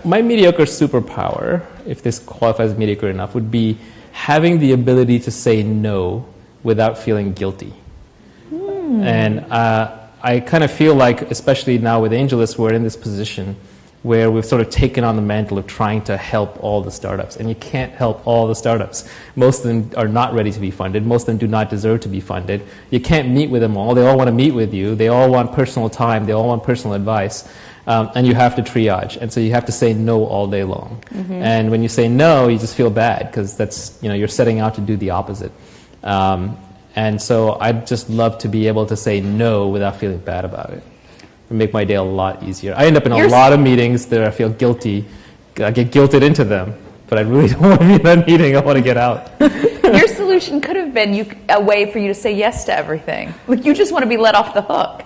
my mediocre superpower, if this qualifies as mediocre enough, would be having the ability to say no without feeling guilty. And I kind of feel like, especially now with AngelList, we're in this position where we've sort of taken on the mantle of trying to help all the startups. And you can't help all the startups. Most of them are not ready to be funded. Most of them do not deserve to be funded. You can't meet with them all. They all want to meet with you. They all want personal time. They all want personal advice. And you have to triage. And so you have to say no all day long. And when you say no, you just feel bad because that's, you're setting out to do the opposite. And so I'd just love to be able to say no without feeling bad about it. It would make my day a lot easier. I end up in a lot of meetings that I feel guilty. I get guilted into them, but I really don't want to be in that meeting. I want to get out. Your solution could have been a way for you to say yes to everything. Like you just want to be let off the hook.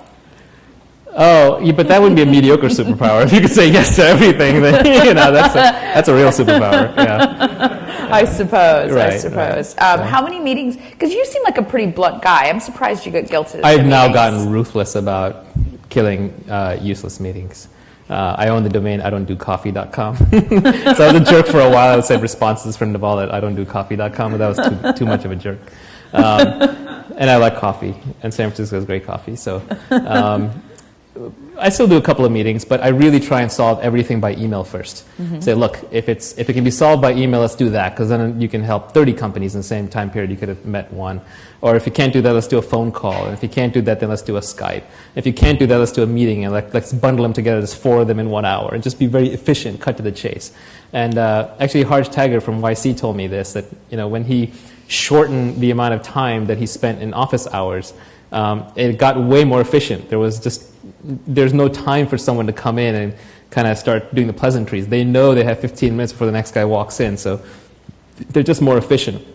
Oh, yeah, but that wouldn't be a mediocre superpower. If you could say yes to everything, then that's a real superpower. Yeah. I suppose. Right, I suppose. right. How many meetings? Because you seem like a pretty blunt guy. I'm surprised you got guilted. I've now gotten ruthless about killing useless meetings. I own the domain idon'tdocoffee.com. So I was a jerk for a while. I said responses from Naval at idon'tdocoffee.com, but that was too much of a jerk. And I like coffee, and San Francisco has great coffee. So I still do a couple of meetings, but I really try and solve everything by email first. Say, look, if it can be solved by email, let's do that, because then you can help 30 companies in the same time period you could have met one. Or if you can't do that, let's do a phone call. And if you can't do that, then let's do a Skype. If you can't do that, let's do a meeting, and let's bundle them together. There's 4 of them in 1 hour, and just be very efficient, cut to the chase. And actually, Harj Tagger from YC told me this, that when he shortened the amount of time that he spent in office hours, it got way more efficient. There's no time for someone to come in and kind of start doing the pleasantries. They know they have 15 minutes before the next guy walks in, so they're just more efficient.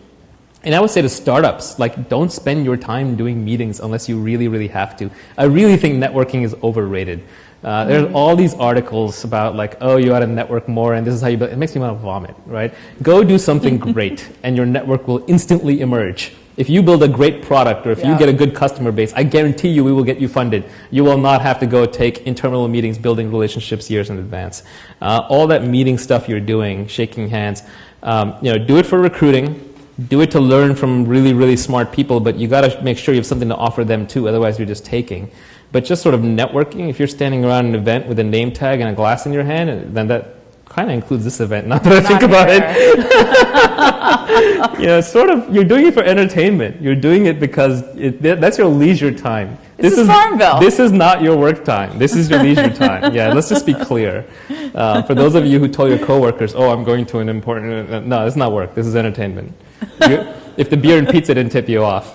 And I would say to startups, don't spend your time doing meetings unless you really, really have to. I really think networking is overrated. There's all these articles about you ought to network more, and this is how you build. It makes me want to vomit, right? Go do something great, and your network will instantly emerge. If you build a great product, or if you get a good customer base, I guarantee you we will get you funded. You will not have to go take internal meetings, building relationships years in advance. All that meeting stuff you're doing, shaking hands, do it for recruiting. Do it to learn from really, really smart people, but you got to make sure you have something to offer them too, otherwise you're just taking. But just sort of networking, if you're standing around an event with a name tag and a glass in your hand, then that kind of includes this event, now that I think about it. Sort of, you're doing it for entertainment. You're doing it because that's your leisure time. This is Farmville. This is not your work time. This is your leisure time. Yeah, let's just be clear. For those of you who told your coworkers, I'm going to an important... No, it's not work. This is entertainment. If the beer and pizza didn't tip you off.